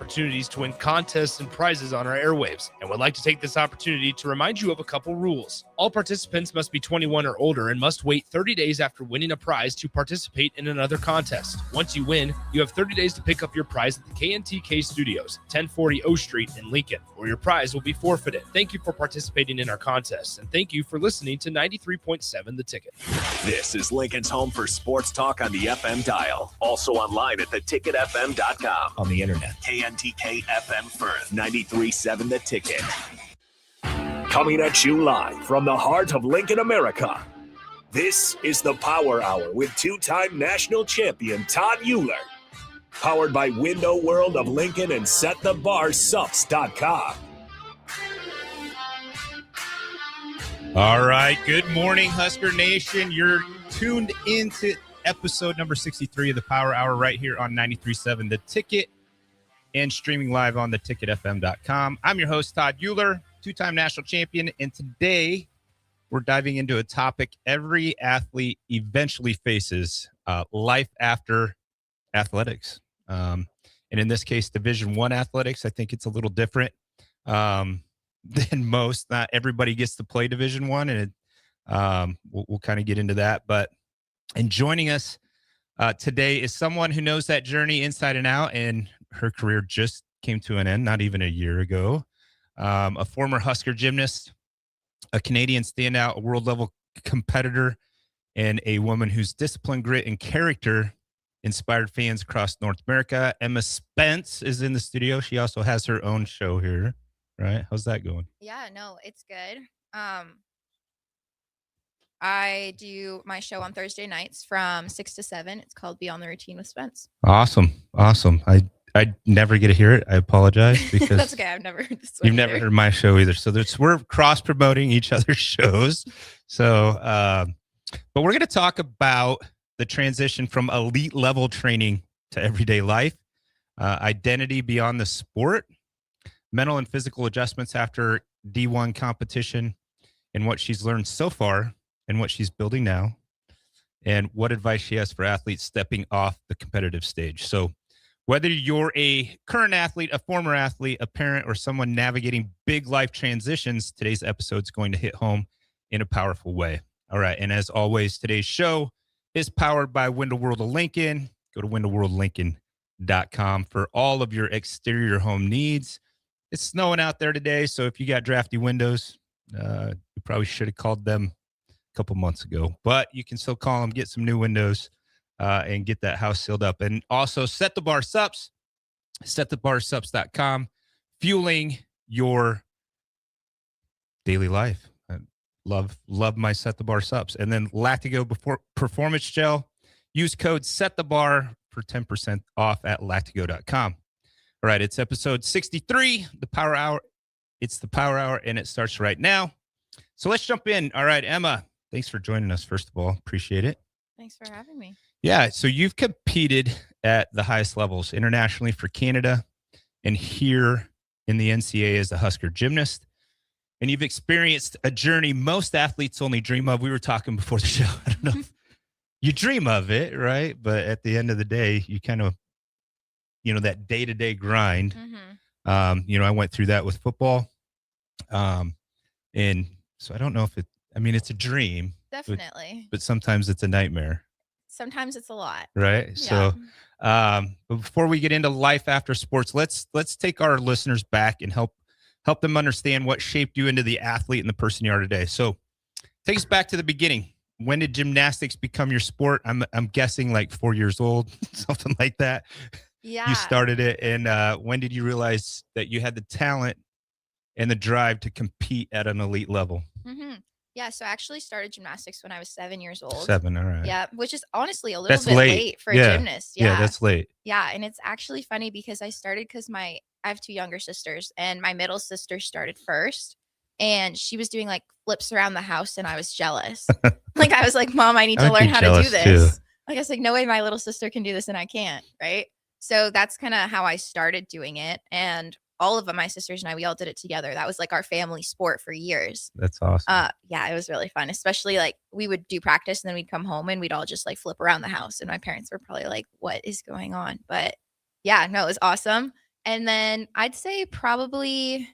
opportunities to win contests and prizes on our airwaves, and would like to take this opportunity to remind you of a couple rules. All participants must be 21 or older and must wait 30 days after winning a prize to participate in another contest. Once you win, you have 30 days to pick up your prize at the KNTK Studios, 1040 O Street in Lincoln, or your prize will be forfeited. Thank you for participating in our contests, and thank you for listening to 93.7 The Ticket. This is Lincoln's home for sports talk on the FM dial. Also online at theticketfm.com. On the internet. KNTK FM Firth, 93.7 The Ticket. Coming at you live from the heart of Lincoln, America. This is the Power Hour with two-time national champion Todd Uhlir. Powered by Window World of Lincoln and SetTheBarSups.com. All right. Good morning, Husker Nation. You're tuned into episode number 63 of the Power Hour right here on 93.7 The Ticket and streaming live on theticketfm.com. I'm your host, Todd Uhlir, two-time national champion, and today we're diving into a topic every athlete eventually faces, life after athletics. And in this case, Division I athletics. I think it's a little different than most. Not everybody gets to play Division I, and we'll kind of get into that. And joining us today is someone who knows that journey inside and out, and her career just came to an end not even a year ago. A former Husker gymnast, a Canadian standout, a world-level competitor, and a woman whose discipline, grit, and character inspired fans across North America. Emma Spence is in the studio. She also has her own show here, right? How's that going? Yeah, no, it's good. I do my show on Thursday nights from 6 to 7. It's called Beyond the Routine with Spence. Awesome. I never get to hear it. I apologize because that's okay. I've never heard this one. You've never heard my show either. So we're cross promoting each other's shows. So, but we're going to talk about the transition from elite level training to everyday life, identity beyond the sport, mental and physical adjustments after D1 competition, and what she's learned so far and what she's building now, and what advice she has for athletes stepping off the competitive stage. So whether you're a current athlete, a former athlete, a parent, or someone navigating big life transitions, today's episode is going to hit home in a powerful way. All right. And as always, today's show is powered by Window World of Lincoln. Go to windowworldlincoln.com for all of your exterior home needs. It's snowing out there today, so if you got drafty windows, you probably should have called them a couple months ago. But you can still call them, get some new windows, and get that house sealed up. And also Set the Bar Sups, setthebarsups.com, fueling your daily life. I love my Set the Bar Sups. And then Lactigo Performance Gel. Use code SETTHEBAR for 10% off at lactigo.com. All right, it's episode 63, the Power Hour. It's the Power Hour, and it starts right now. So let's jump in. All right, Emma, thanks for joining us, first of all. Appreciate it. Thanks for having me. Yeah, so you've competed at the highest levels internationally for Canada and here in the NCAA as a Husker gymnast. And you've experienced a journey most athletes only dream of. We were talking before the show. I don't know if you dream of it, right? But at the end of the day, you kind of, that day-to-day grind. Mm-hmm. I went through that with football. And so I don't know if it's a dream. Definitely. But sometimes it's a nightmare. Sometimes it's a lot. Right. Yeah. So, but before we get into life after sports, let's take our listeners back and help them understand what shaped you into the athlete and the person you are today. So take us back to the beginning. When did gymnastics become your sport? I'm guessing like 4 years old, something like that. Yeah. You started it. And when did you realize that you had the talent and the drive to compete at an elite level? Mm-hmm. Yeah, so I actually started gymnastics when I was 7 years old. 7, all right. Yeah, which is honestly a little bit late for a gymnast. Yeah, that's late. Yeah, and it's actually funny because I started because I have 2 younger sisters, and my middle sister started first, and she was doing like flips around the house, and I was jealous. Like I was like, Mom, I need to learn how to do this. Too. Like I was like, no way my little sister can do this and I can't, right? So that's kind of how I started doing it, and all of my sisters and I, we all did it together. That was like our family sport for years. That's awesome. Yeah, it was really fun, especially like we would do practice and then we'd come home and we'd all just like flip around the house. And my parents were probably like, what is going on? But yeah, no, it was awesome. And then I'd say probably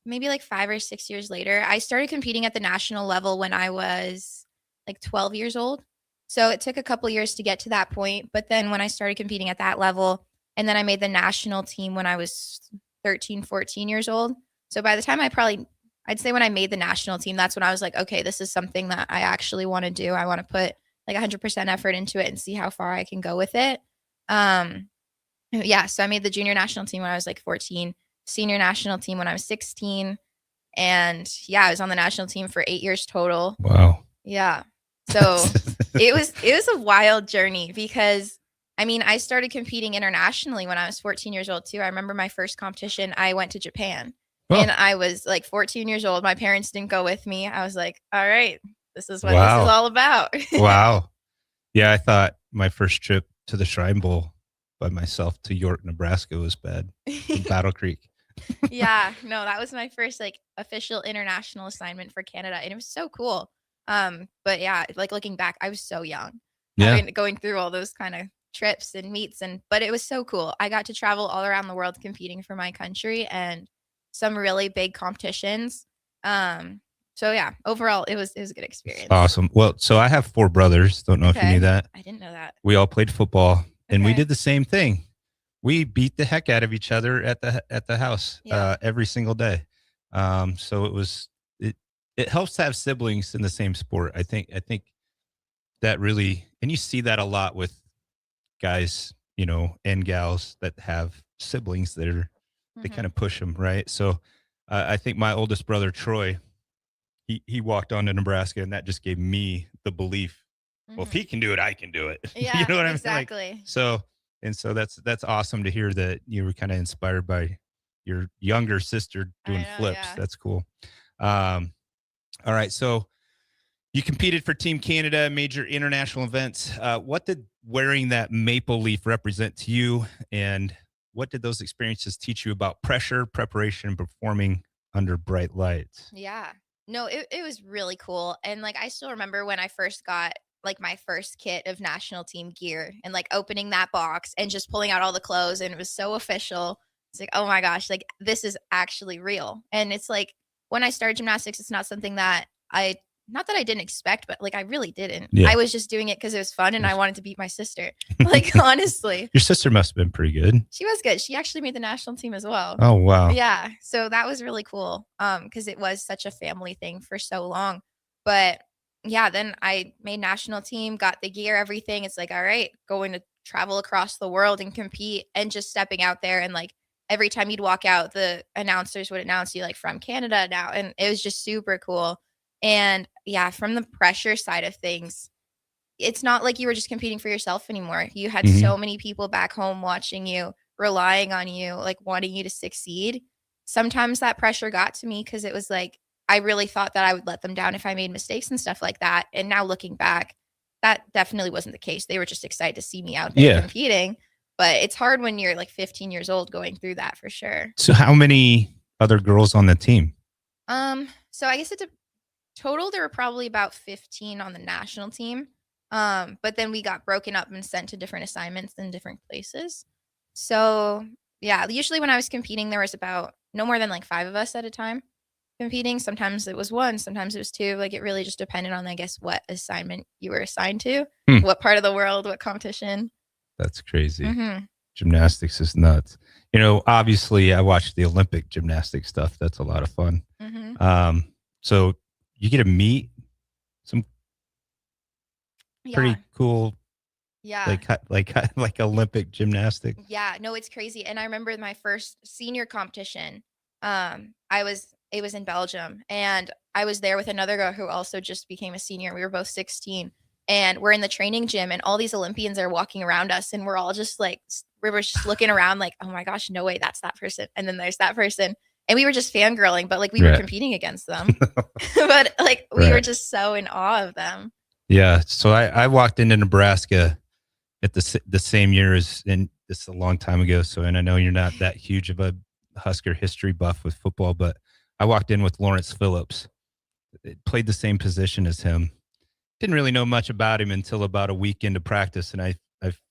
maybe like 5 or 6 years later, I started competing at the national level when I was like 12 years old. So it took a couple years to get to that point. But then when I started competing at that level, and then I made the national team when I was 13, 14 years old. So by the time I'd say when I made the national team, that's when I was like, okay, this is something that I actually want to do. I want to put like 100% effort into it and see how far I can go with it. Yeah, so I made the junior national team when I was like 14, senior national team when I was 16. And yeah, I was on the national team for 8 years total. Wow. Yeah. So it was a wild journey because I mean, I started competing internationally when I was 14 years old too. I remember my first competition, I went to Japan. Oh. And I was like 14 years old. My parents didn't go with me. I was like, all right, this is what this Wow. is all about. Wow. Yeah, I thought my first trip to the Shrine Bowl by myself to York, Nebraska was bad. Battle Creek. Yeah, no, that was my first like official international assignment for Canada, and it was so cool. But yeah, like looking back, I was so young, Yeah. going through all those kind of trips and meets, but it was so cool. I got to travel all around the world competing for my country and some really big competitions. So yeah, overall, it was a good experience. Awesome. Well, so I have 4 brothers. Don't know if you knew that. I didn't know that. We all played football, and we Okay. did the same thing. We beat the heck out of each other at the house every single day. So it helps to have siblings in the same sport. I think that really, and you see that a lot with guys, and gals that have siblings that are they kind of push them, right? So I think my oldest brother Troy, he walked on to Nebraska, and that just gave me the belief. Well, if he can do it, I can do it. Yeah, you know what I mean? exactly. Like, so that's awesome to hear that you were kind of inspired by your younger sister doing flips. Yeah. That's cool. All right. So you competed for Team Canada, major international events. What did wearing that maple leaf represent to you? And what did those experiences teach you about pressure, preparation, and performing under bright lights? Yeah. No, it was really cool. And like I still remember when I first got like my first kit of national team gear and like opening that box and just pulling out all the clothes, and it was so official. It's like, oh my gosh, like this is actually real. And it's like when I started gymnastics, it's not something that not that I didn't expect, but like I really didn't. Yeah. I was just doing it because it was fun and I wanted to beat my sister. Like honestly. Your sister must have been pretty good. She was good. She actually made the national team as well. Oh, wow. Yeah. So that was really cool. Because it was such a family thing for so long. But yeah, then I made national team, got the gear, everything. It's like, all right, going to travel across the world and compete, and just stepping out there. And like every time you'd walk out, the announcers would announce you like from Canada now. And it was just super cool. And yeah, from the pressure side of things, it's not like you were just competing for yourself anymore. You had so many people back home watching you, relying on you, like wanting you to succeed. Sometimes that pressure got to me because it was like, I really thought that I would let them down if I made mistakes and stuff like that. And now looking back, that definitely wasn't the case. They were just excited to see me out there competing. But it's hard when you're like 15 years old going through that for sure. So how many other girls on the team? So I guess it's total, there were probably about 15 on the national team. But then we got broken up and sent to different assignments in different places. So yeah, usually when I was competing, there was about no more than like 5 of us at a time competing. Sometimes it was 1, sometimes it was 2. Like it really just depended on, I guess, what assignment you were assigned to, what part of the world, what competition. That's crazy. Gymnastics is nuts. Obviously I watched the Olympic gymnastics stuff. That's a lot of fun. So you get to meet some pretty cool, like Olympic gymnastics. Yeah, no, it's crazy. And I remember my first senior competition. It was in Belgium, and I was there with another girl who also just became a senior. We were both 16, and we're in the training gym, and all these Olympians are walking around us, and we're all just like, we were just looking around like, oh my gosh, no way, that's that person. And then there's that person. And we were just fangirling, but like we were competing against them. But like we were just so in awe of them. Yeah. So I walked into Nebraska at the same year and this is a long time ago. So, and I know you're not that huge of a Husker history buff with football, but I walked in with Lawrence Phillips. It played the same position as him. Didn't really know much about him until about a week into practice. And I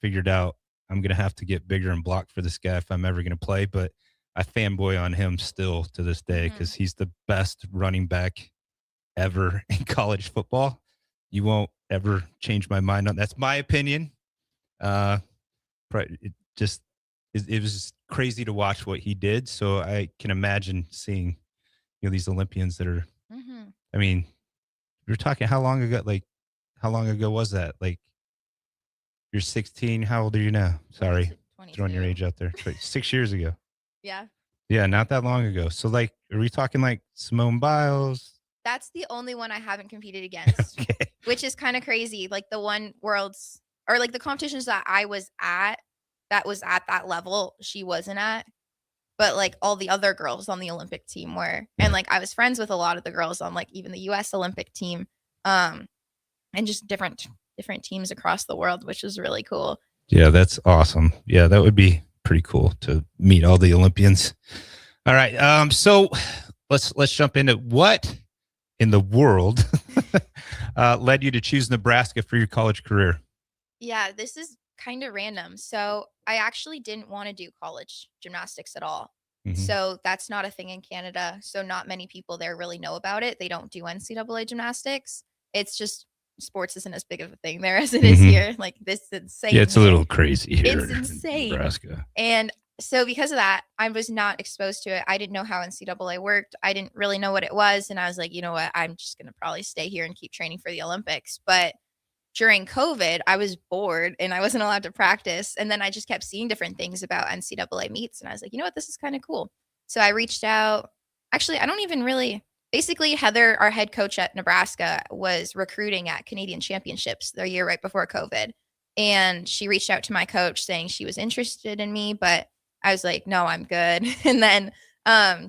figured out I'm going to have to get bigger and block for this guy if I'm ever going to play. But I fanboy on him still to this day because he's the best running back ever in college football. You won't ever change my mind on that's my opinion. It was crazy to watch what he did. So I can imagine seeing, these Olympians that are, I mean, you're talking how long ago, how long ago was that? Like, you're 16. How old are you now? Sorry, throwing your age out there. 6 years ago. Yeah. Yeah, not that long ago. So, are we talking like Simone Biles? That's the only one I haven't competed against, Okay. which is kind of crazy. Like the one worlds or like the competitions that I was at, that was at that level, she wasn't at. But like all the other girls on the Olympic team were, and like I was friends with a lot of the girls on like even the U.S. Olympic team, and just different teams across the world, which was really cool. Yeah, that's awesome. Yeah, that would be pretty cool to meet all the Olympians. All right, so let's jump into what in the world led you to choose Nebraska for your college career. Yeah, this is kind of random. So I actually didn't want to do college gymnastics at all. So that's not a thing in Canada. So not many people there really know about it. They don't do NCAA gymnastics. It's just sports isn't as big of a thing there as it is here. Like this is insane. Yeah, it's a little crazy here. It's insane. In Nebraska. And so because of that, I was not exposed to it. I didn't know how NCAA worked. I didn't really know what it was. And I was like, you know what? I'm just going to probably stay here and keep training for the Olympics. But during COVID, I was bored and I wasn't allowed to practice. And then I just kept seeing different things about NCAA meets. And I was like, you know what? This is kind of cool. So I reached out. Actually, I don't even really. Basically, Heather, our head coach at Nebraska, was recruiting at Canadian Championships the year right before COVID. And she reached out to my coach saying she was interested in me, but I was like, no, I'm good. And then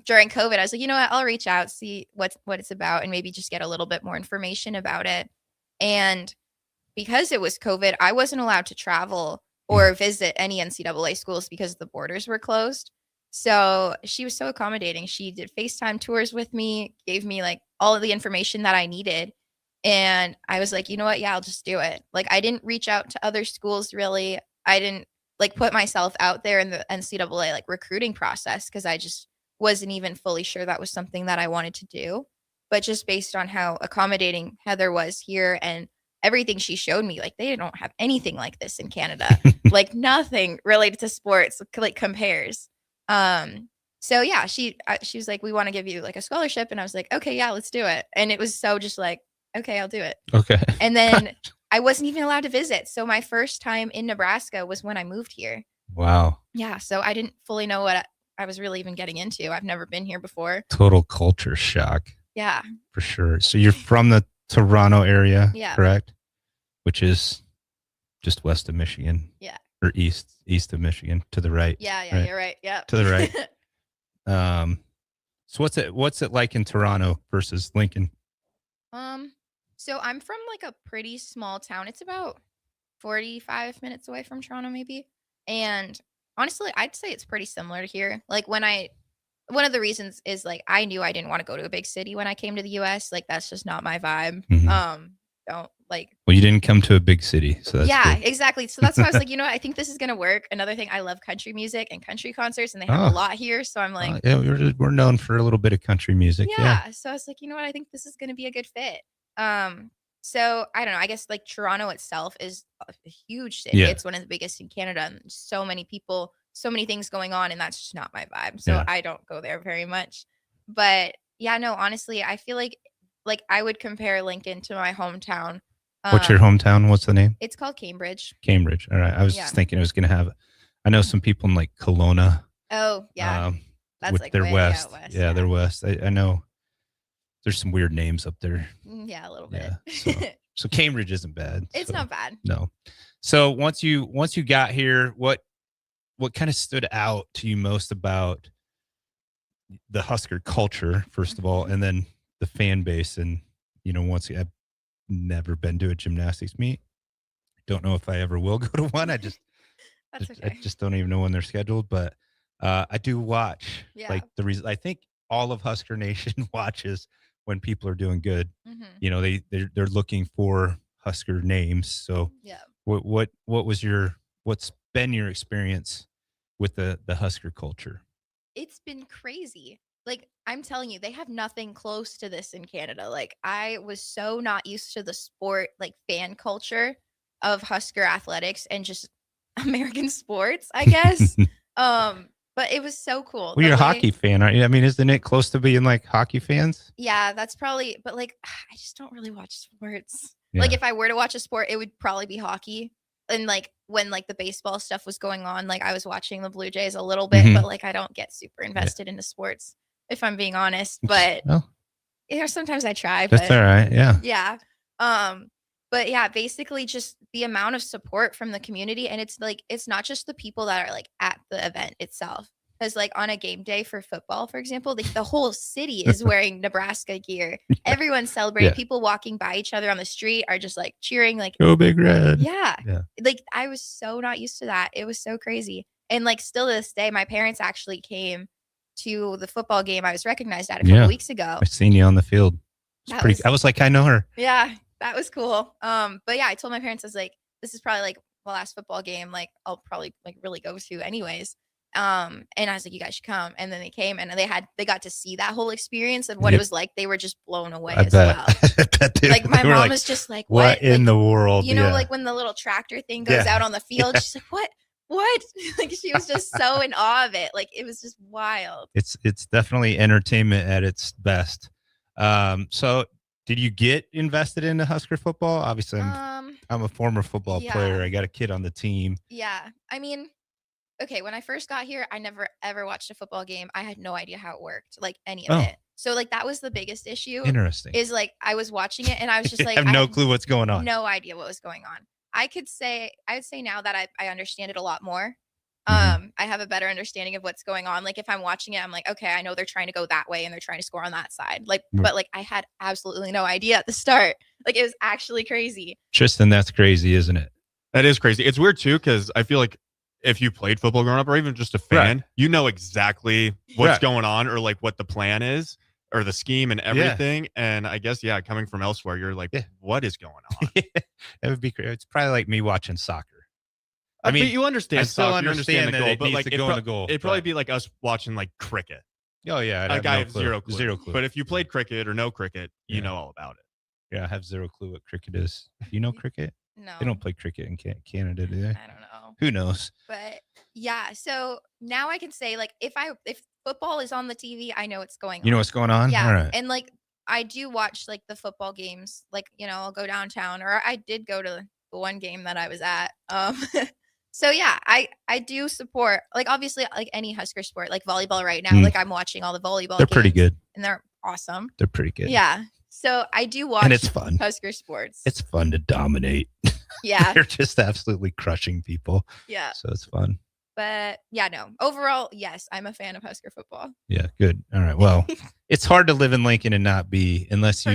during COVID, I was like, you know what? I'll reach out, see what it's about, and maybe just get a little bit more information about it. And because it was COVID, I wasn't allowed to travel or visit any NCAA schools because the borders were closed. So she was so accommodating. She did FaceTime tours with me, gave me like all of the information that I needed. And I was like, you know what? Yeah, I'll just do it. Like I didn't reach out to other schools really. I didn't like put myself out there in the NCAA like recruiting process because I just wasn't even fully sure that was something that I wanted to do. But just based on how accommodating Heather was here and everything she showed me, like they don't have anything like this in Canada. Like nothing related to sports like compares. So yeah, she was like, we want to give you like a scholarship. And I was like, okay, yeah, let's do it. And it was so just like, okay, I'll do it. Okay. And then I wasn't even allowed to visit. So my first time in Nebraska was when I moved here. Wow. Yeah. So I didn't fully know what I was really even getting into. I've never been here before. Total culture shock. Yeah. For sure. So you're from the Toronto area, correct? Which is just west of Michigan. Yeah. Or east of Michigan to the right. Yeah, right? You're right. Yeah. To the right. So what's it like in Toronto versus Lincoln? So I'm from like a pretty small town. It's about 45 minutes away from Toronto maybe. And honestly, I'd say it's pretty similar to here. Like one of the reasons is like I knew I didn't want to go to a big city when I came to the US. Like that's just not my vibe. Don't like. Well, you didn't come to a big city, so that's good. Exactly. So that's why I was like, you know what? I think this is gonna work. Another thing, I love country music and country concerts, and they have a lot here. So I'm like, yeah, we're known for a little bit of country music. Yeah. So I was like, you know what? I think this is gonna be a good fit. So I don't know. I guess like Toronto itself is a huge city. Yeah. It's one of the biggest in Canada, and so many people, so many things going on, and that's just not my vibe. So I don't go there very much. But yeah, no, honestly, I feel like I would compare Lincoln to my hometown. What's your hometown? What's the name? It's called Cambridge. Cambridge. All right. I was just thinking it was going to have, I know some people in like Kelowna. Oh, yeah. That's like they're west. Yeah, they're west. I know there's some weird names up there. Yeah, a little bit. So Cambridge isn't bad. It's not bad. No. So once you got here, what kind of stood out to you most about the Husker culture, first of all, and then the fan base? And, once I've never been to a gymnastics meet. Don't know if I ever will go to one. I just don't even know when they're scheduled, but I do watch. Yeah. Like the reason I think all of Husker Nation watches when people are doing good. Mm-hmm. They're looking for Husker names. So what was what's been your experience with the Husker culture? It's been crazy. Like, I'm telling you, they have nothing close to this in Canada. Like, I was so not used to the sport, like fan culture of Husker athletics and just American sports, I guess. But it was so cool. Well, The you're a way- hockey fan, aren't you? I mean, isn't it close to being like hockey fans? Yeah, that's probably, but like, I just don't really watch sports. Yeah. Like, if I were to watch a sport, it would probably be hockey. And like, when like the baseball stuff was going on, like, I was watching the Blue Jays a little bit, Mhm. but like, I don't get super invested into sports, if I'm being honest. But Well, sometimes I try, that's but all right. Yeah. yeah. But yeah, basically just the amount of support from the community. And it's like, it's not just the people that are like at the event itself. Because like on a game day for football, for example, the whole city is wearing Nebraska gear. Everyone's celebrating. Yeah. People walking by each other on the street are just like cheering. Like, Go Big Red. yeah. Yeah. Like, I was so not used to that. It was so crazy. And like, still to this day, my parents actually came to the football game I was recognized at a couple weeks ago. I seen you on the field. I was like, I know her. Yeah, that was cool. But yeah, I told my parents, I was like, this is probably like the last football game like I'll probably like really go to anyways. And I was like, you guys should come. And then they came and they got to see that whole experience and what it was like. They were just blown away as well. I bet Like my they were mom like, was just like, what in the world? You know, like when the little tractor thing goes out on the field, she's like, what? Like she was just so in awe of it. Like it was just wild. It's definitely entertainment at its best. So did you get invested into Husker football? Obviously, I'm a former football player. I got a kid on the team. Yeah. I mean, okay, when I first got here, I never ever watched a football game. I had no idea how it worked, like any of it. So like that was the biggest issue. Interesting. Is like I was watching it and I was just like, I have no clue what's going on. No idea what was going on. I would say now that I understand it a lot more. Mm-hmm. I have a better understanding of what's going on. Like if I'm watching it, I'm like, okay, I know they're trying to go that way and they're trying to score on that side. Like, but like I had absolutely no idea at the start. Like it was actually crazy. Tristan, that's crazy, isn't it? That is crazy. It's weird too, because I feel like if you played football growing up or even just a fan, you know exactly what's going on or like what the plan is or the scheme and everything. And I guess, coming from elsewhere, you're like, what is going on? That would be crazy. It's probably like me watching soccer. I mean, you understand I still soccer, you understand the goal, it but needs like to go in the goal. It'd probably be like us watching like cricket. Oh yeah, Like I have zero clue. Zero clue. But if you played cricket or no cricket, you know all about it. Yeah, I have zero clue what cricket is. You know cricket? No. They don't play cricket in Canada, do they? I don't know. Who knows? But yeah, so now I can say like if football is on the TV, I know what's going on. You know what's going on? Yeah. All right. And like I do watch like the football games. Like, you know, I'll go downtown or I did go to the one game that I was at. So yeah, I do support like obviously like any Husker sport, like volleyball right now. Like I'm watching all the volleyball They're games, pretty good. and they're awesome. They're pretty good. Yeah. So I do watch and it's fun. Husker sports. It's fun to dominate. Yeah. They're just absolutely crushing people. Yeah. So it's fun. But yeah, no. Overall, yes, I'm a fan of Husker football. Yeah, good. All right. Well, it's hard to live in Lincoln and not be unless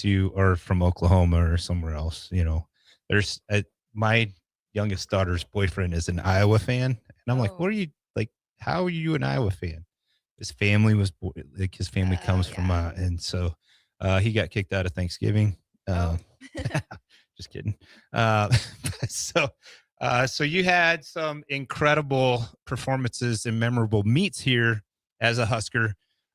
you are from Oklahoma or somewhere else. You know, there's my youngest daughter's boyfriend is an Iowa fan, and I'm like, what are you like? How are you an Iowa fan? His family was like his family comes from, and so he got kicked out of Thanksgiving. Just kidding. So you had some incredible performances and memorable meets here as a Husker.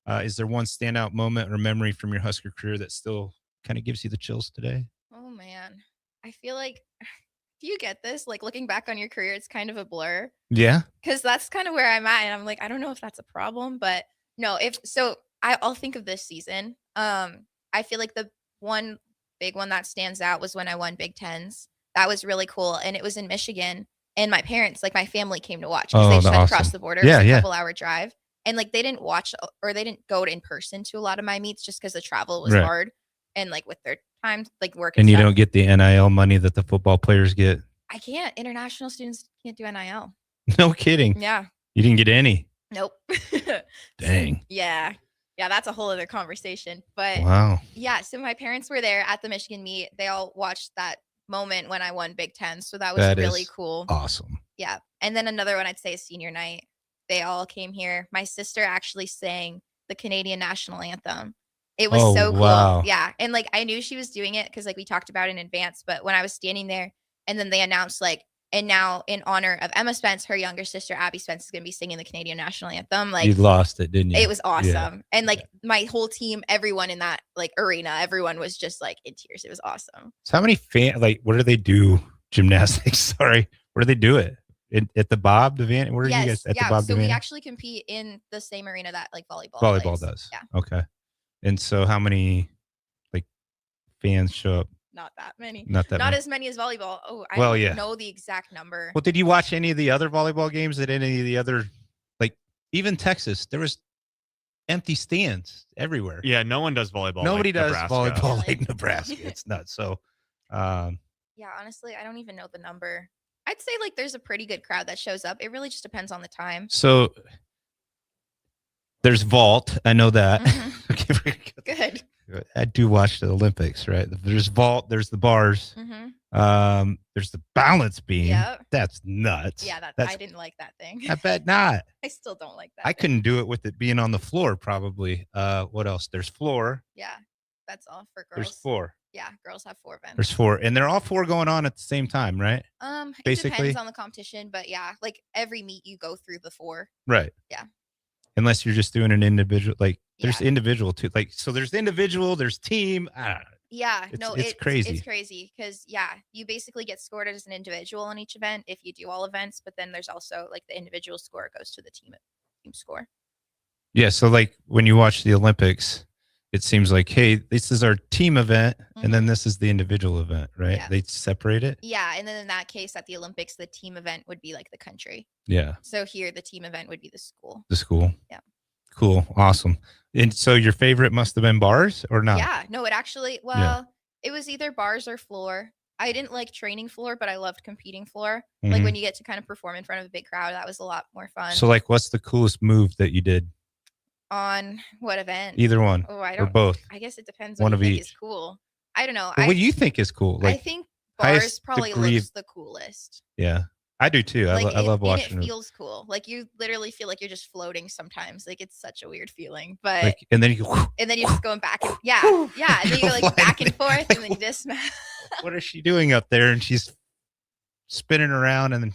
Is there one standout moment or memory from your Husker career that still kind of gives you the chills today? Oh man, I feel like. Do you get this? Like looking back on your career, it's kind of a blur. Yeah. Because that's kind of where I'm at. And I'm like, I don't know if that's a problem, but no, I'll think of this season. I feel like the one big one that stands out was when I won Big Tens. That was really cool. And it was in Michigan. And my parents, like my family came to watch because they just had to cross the border. It was a couple-hour drive. And like they didn't watch or they didn't go in person to a lot of my meets just because the travel was hard. And like with their time, like work and you stuff. don't get the NIL money that the football players get. I can't. International students can't do NIL. No kidding. Yeah. You didn't get any. Nope. Dang. Yeah. Yeah, that's a whole other conversation. But wow. Yeah, so my parents were there at the Michigan meet. They all watched that moment when I won Big Ten. So that was really cool. Awesome. Yeah. And then another one I'd say is senior night. They all came here. My sister actually sang the Canadian national anthem. It was so cool. Wow. Yeah. And like I knew she was doing it because like we talked about it in advance. But when I was standing there and then they announced like And now, in honor of Emma Spence, her younger sister Abby Spence is going to be singing the Canadian national anthem. Like, you lost it, didn't you? it was awesome. Yeah. And like my whole team, everyone in that like arena, everyone was just like in tears. It was awesome. So how many where do they do gymnastics? Sorry, where do they do it? At the Bob Devaney? Where are you guys at the Bob so Devaney? we actually compete in the same arena that like volleyball Volleyball plays. does. Yeah. Okay. And so how many like fans show up? Not that many. Not many. As many as volleyball. Oh, I Well, don't yeah. know the exact number. Well, did you watch any of the other volleyball games at any of the other, like even Texas? There was empty stands everywhere. Yeah, no one does volleyball. Nobody like does Nebraska. volleyball Really? like Nebraska. It's nuts. So, Yeah, honestly, I don't even know the number. I'd say like there's a pretty good crowd that shows up. It really just depends on the time. so there's vault. I know that. Mhm. Okay, very Good. good. I do watch the Olympics, right? There's vault. There's the bars. Mm-hmm. There's the balance beam. Yep. That's nuts. Yeah, That's, I didn't like that thing. I bet not. I still don't like that. I couldn't do it with it being on the floor. Probably. What else? There's floor. Yeah, that's all for girls. There's four. Yeah, girls have 4 events. There's four, and they're all four going on at the same time, right? It basically. depends on the competition, but yeah, like every meet you go through the 4. Right. Yeah. Unless you're just doing an individual, like there's Yeah. individual too. Like so, there's individual, there's team. I don't know. Yeah, It's crazy. It's crazy because you basically get scored as an individual in each event if you do all events, but then there's also like the individual score goes to the team score. Yeah. So like when you watch the Olympics, it seems like, hey, this is our team event, and then this is the individual event, right? Yeah. They separate it. Yeah, and then in that case, at the Olympics, the team event would be like the country. Yeah. So here, the team event would be the school. The school. Yeah. Cool. Awesome. And so your favorite must have been bars or not? Yeah, no, it actually, it was either bars or floor. I didn't like training floor, but I loved competing floor. Like Mhm. when you get to kind of perform in front of a big crowd, that was a lot more fun. So like, what's the coolest move that you did? On what event? Either one Oh, I or don't. both. I guess it depends One what of you think is each. cool. I don't know. Well, what do you think is cool? I Like, think highest bars probably degree looks of- the coolest. yeah, I do too. I love watching And it. it feels cool. Like you literally feel like you're just floating sometimes. Like it's such a weird feeling. But Like, and then you go, and then you're just going back and yeah. And then you go like Flying back and there. forth and then you dismount. what is she doing up there? And she's spinning around and then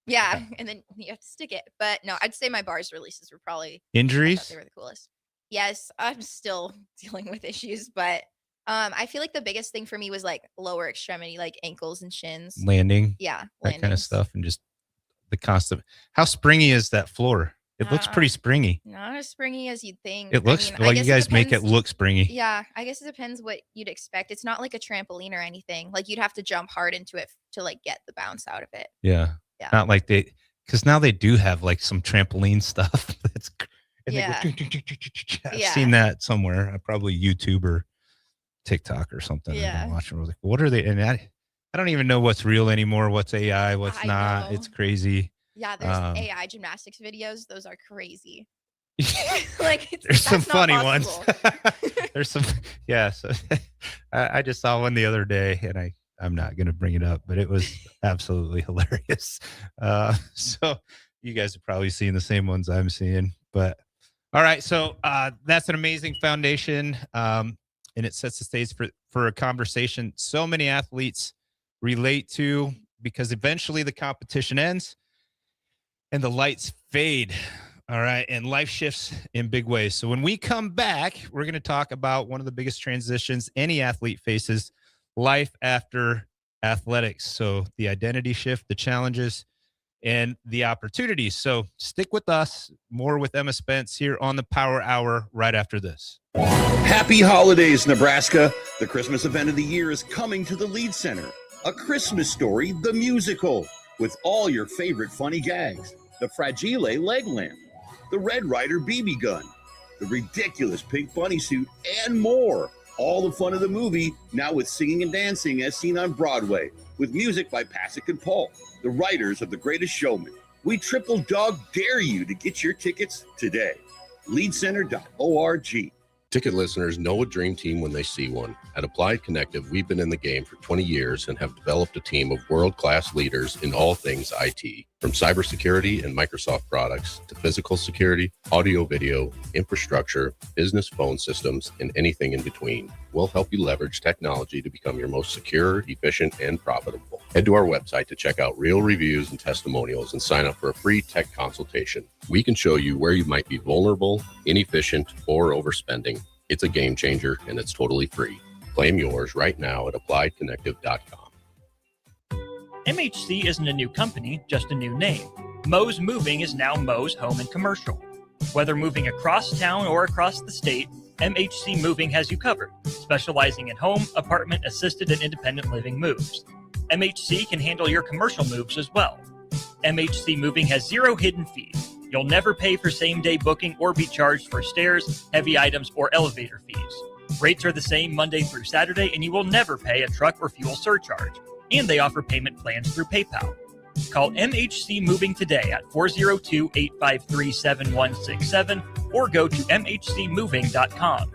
Yeah. And then you have to stick it. But no, I'd say my bars releases were probably I thought injuries. they were the coolest. Yes, I'm still dealing with issues, but I feel like the biggest thing for me was like lower extremity, like ankles and shins. Landing, Yeah, that kind of landings. stuff, and just the constant. How springy is that floor? It looks pretty springy. Not as springy as you'd think. It looks I like you guess guys make it depends- look springy. Yeah, I guess it depends what you'd expect. It's not like a trampoline or anything. Like you'd have to jump hard into it to like get the bounce out of it. Yeah. Yeah. Not like because now they do have like some trampoline stuff. That's and they go, Yeah. I've Yeah. seen that somewhere. Probably YouTube or TikTok or something. I've Yeah. been watching. I was like, what are they? And I don't even know what's real anymore. What's AI? What's I not? know. It's crazy. Yeah, there's Um, AI gymnastics videos. Those are crazy. Like There's some that's not funny ones. possible. There's some, yeah. So I just saw one the other day, and I'm not going to bring it up, but it was absolutely hilarious. So you guys have probably seen the same ones I'm seeing, but all right. So that's an amazing foundation, and it sets the stage for a conversation so many athletes relate to, because eventually the competition ends and the lights fade. All right. And life shifts in big ways. So when we come back, we're going to talk about one of the biggest transitions any athlete faces, life after athletics. So the identity shift, the challenges, and the opportunities. So stick with us. More with Emma Spence here on the Power Hour right after this. Happy holidays, Nebraska. The Christmas event of the year is coming to the Lead Center. A Christmas Story, the musical, with all your favorite funny gags. The Fragile leg lamp, the Red Ryder BB gun, the ridiculous pink bunny suit, and more. All the fun of the movie, now with singing and dancing as seen on Broadway, with music by Pasek and Paul, the writers of The Greatest Showman. We triple dog dare you to get your tickets today. Leadcenter.org. Ticket listeners know a dream team when they see one. At Applied Connective, we've been in the game for 20 years and have developed a team of world-class leaders in all things IT, from cybersecurity and Microsoft products to physical security, audio-video, infrastructure, business phone systems, and anything in between. We'll help you leverage technology to become your most secure, efficient, and profitable. Head to our website to check out real reviews and testimonials and sign up for a free tech consultation. We can show you where you might be vulnerable, inefficient, or overspending. It's a game changer and it's totally free. Claim yours right now at appliedconnective.com. MHC isn't a new company, just a new name. Moe's Moving is now Moe's Home and Commercial. Whether moving across town or across the state, MHC Moving has you covered, specializing in home, apartment, assisted, and independent living moves. MHC can handle your commercial moves as well. MHC Moving has 0 hidden fees. You'll never pay for same-day booking or be charged for stairs, heavy items, or elevator fees. Rates are the same Monday through Saturday, and you will never pay a truck or fuel surcharge. And they offer payment plans through PayPal. Call MHC Moving today at 402-853-7167 or go to mhcmoving.com.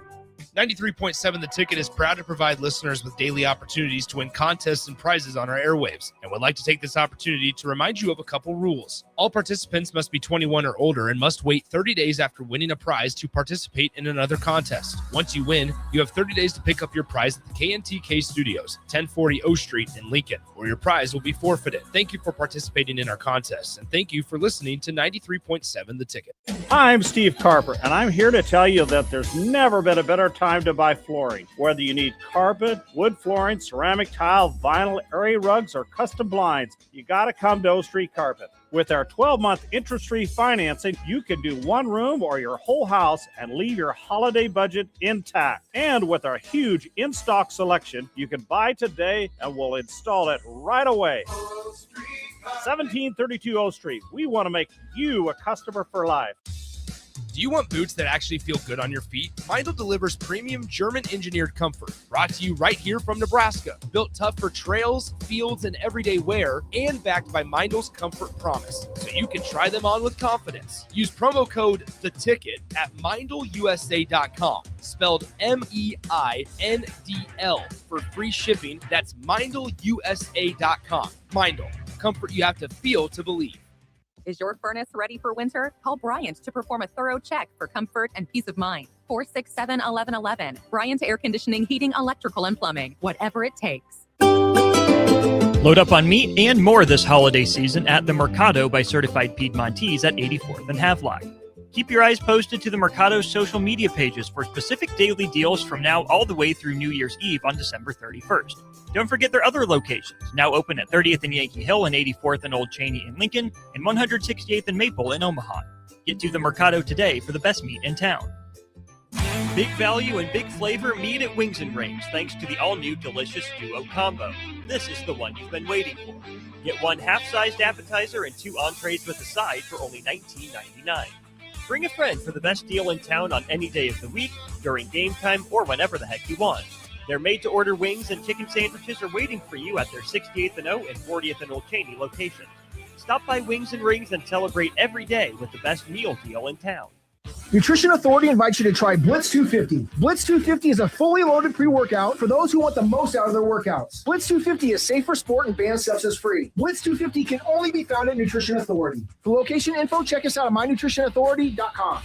93.7 The Ticket is proud to provide listeners with daily opportunities to win contests and prizes on our airwaves, and would like to take this opportunity to remind you of a couple rules. All participants must be 21 or older and must wait 30 days after winning a prize to participate in another contest. Once you win, you have 30 days to pick up your prize at the KNTK Studios, 1040 O Street in Lincoln, or your prize will be forfeited. Thank you for participating in our contests, and thank you for listening to 93.7 The Ticket. I'm Steve Carper, and I'm here to tell you that there's never been a better time to buy flooring. Whether you need carpet, wood flooring, ceramic tile, vinyl, area rugs, or custom blinds, you got to come to O Street Carpet. With our 12-month interest-free financing, you can do one room or your whole house and leave your holiday budget intact. And with our huge in-stock selection, you can buy today and we'll install it right away. 1732 O Street. We want to make you a customer for life. Do you want boots that actually feel good on your feet? Meindl delivers premium German-engineered comfort, brought to you right here from Nebraska. Built tough for trails, fields, and everyday wear, and backed by Meindl's Comfort Promise, so you can try them on with confidence. Use promo code THETICKET at MeindlUSA.com, spelled MEINDL, for free shipping. That's MeindlUSA.com. Meindl, comfort you have to feel to believe. Is your furnace ready for winter? Call Bryant to perform a thorough check for comfort and peace of mind. 467-1111. Bryant Air Conditioning, Heating, Electrical, and Plumbing. Whatever it takes. Load up on meat and more this holiday season at the Mercado by Certified Piedmontese at 84th and Havelock. Keep your eyes posted to the Mercado's social media pages for specific daily deals from now all the way through New Year's Eve on December 31st. Don't forget their other locations, now open at 30th and Yankee Hill and 84th and Old Cheney in Lincoln and 168th and Maple in Omaha. Get to the Mercado today for the best meat in town. Big value and big flavor meat at Wings and Rings thanks to the all-new delicious Duo Combo. This is the one you've been waiting for. Get one half-sized appetizer and 2 entrees with a side for only $19.99. Bring a friend for the best deal in town on any day of the week, during game time, or whenever the heck you want. Their made-to-order wings and chicken sandwiches are waiting for you at their 68th and O and 40th and Old Cheney locations. Stop by Wings and Rings and celebrate every day with the best meal deal in town. Nutrition Authority invites you to try Blitz 250. Blitz 250 is a fully loaded pre-workout for those who want the most out of their workouts. Blitz 250 is safe for sport and banned substance-free. Blitz 250 can only be found at Nutrition Authority. For location info, check us out at mynutritionauthority.com.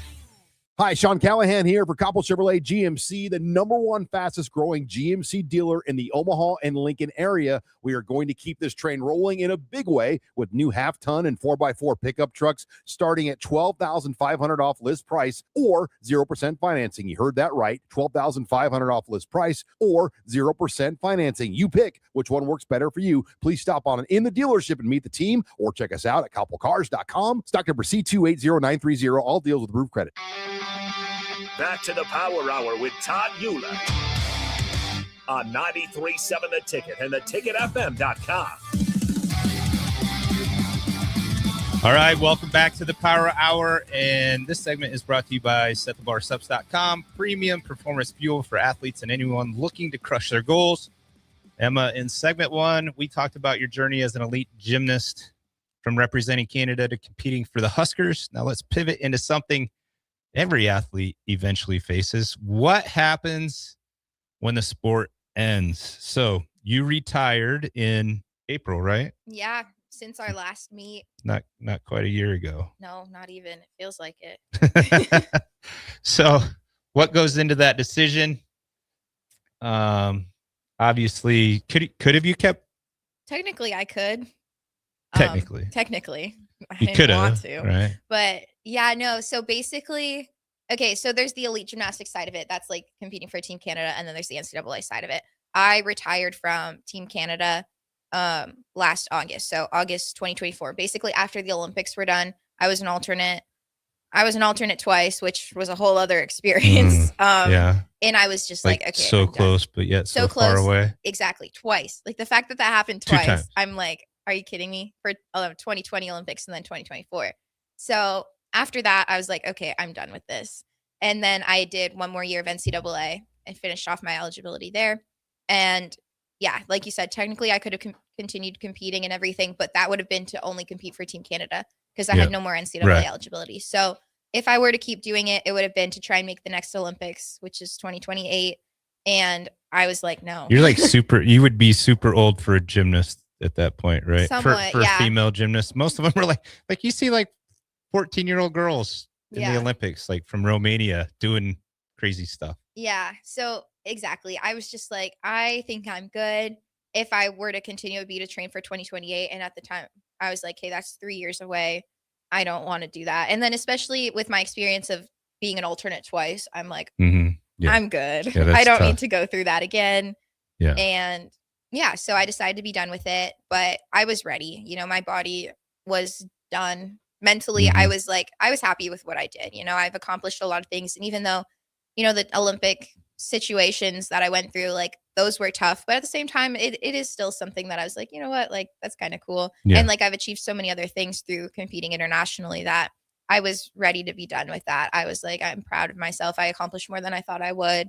Hi, Sean Callahan here for Coppell Chevrolet GMC, the #1 fastest growing GMC dealer in the Omaha and Lincoln area. We are going to keep this train rolling in a big way with new half-ton and 4x4 pickup trucks starting at $12,500 off list price or 0% financing. You heard that right, $12,500 off list price or 0% financing. You pick which one works better for you. Please stop on in the dealership and meet the team or check us out at CoppellCars.com. Stock number C280930. All deals with approved credit. Back to the Power Hour with Todd Uhlir on 93.7 The Ticket and theticketfm.com. All right, welcome back to the Power Hour, and this segment is brought to you by SetTheBarSubs.com, premium performance fuel for athletes and anyone looking to crush their goals. Emma, in segment 1, we talked about your journey as an elite gymnast from representing Canada to competing for the Huskers. Now let's pivot into something every athlete eventually faces. What happens when the sport ends? So you retired in April, right? Yeah, since our last meet. Not quite a year ago. No, not even. It feels like it. So what goes into that decision? Obviously, could have you kept Technically, I could. Technically. Technically. I You didn't could want have, to. right? But yeah, no. So basically, okay, so there's the elite gymnastics side of it. That's like competing for Team Canada. And then there's the NCAA side of it. I retired from Team Canada last August. So August 2024. Basically, after the Olympics were done, I was an alternate twice, which was a whole other experience. Yeah. And I was just like, okay, so I'm done. close, but yet so far close. away. Exactly. Twice. Like the fact that happened 2 twice, times. I'm like, are you kidding me? For 2020 Olympics and then 2024. So after that, I was like, okay, I'm done with this. And then I did one more year of NCAA and finished off my eligibility there. And yeah, like you said, technically I could have continued competing and everything, but that would have been to only compete for Team Canada because I had no more NCAA eligibility. So if I were to keep doing it, it would have been to try and make the next Olympics, which is 2028. And I was like, no. You're like you would be super old for a gymnast at that point, right? Somewhat, for a female gymnast. Most of them are like you see like 14-year-old girls in the Olympics, like from Romania doing crazy stuff. Yeah. So exactly. I was just like, I think I'm good. If I were to continue, it would be to train for 2028. And at the time I was like, hey, that's 3 years away. I don't want to do that. And then especially with my experience of being an alternate twice, I'm like, I'm good. Yeah, I don't tough. need to go through that again. Yeah. And yeah, so I decided to be done with it, but I was ready. You know, my body was done mentally. I was happy with what I did. You know, I've accomplished a lot of things. And even though, you know, the Olympic situations that I went through, like those were tough, but at the same time, it is still something that I was like, you know what, like that's kind of cool. Yeah. And like I've achieved so many other things through competing internationally that I was ready to be done with that. I was like, I'm proud of myself. I accomplished more than I thought I would.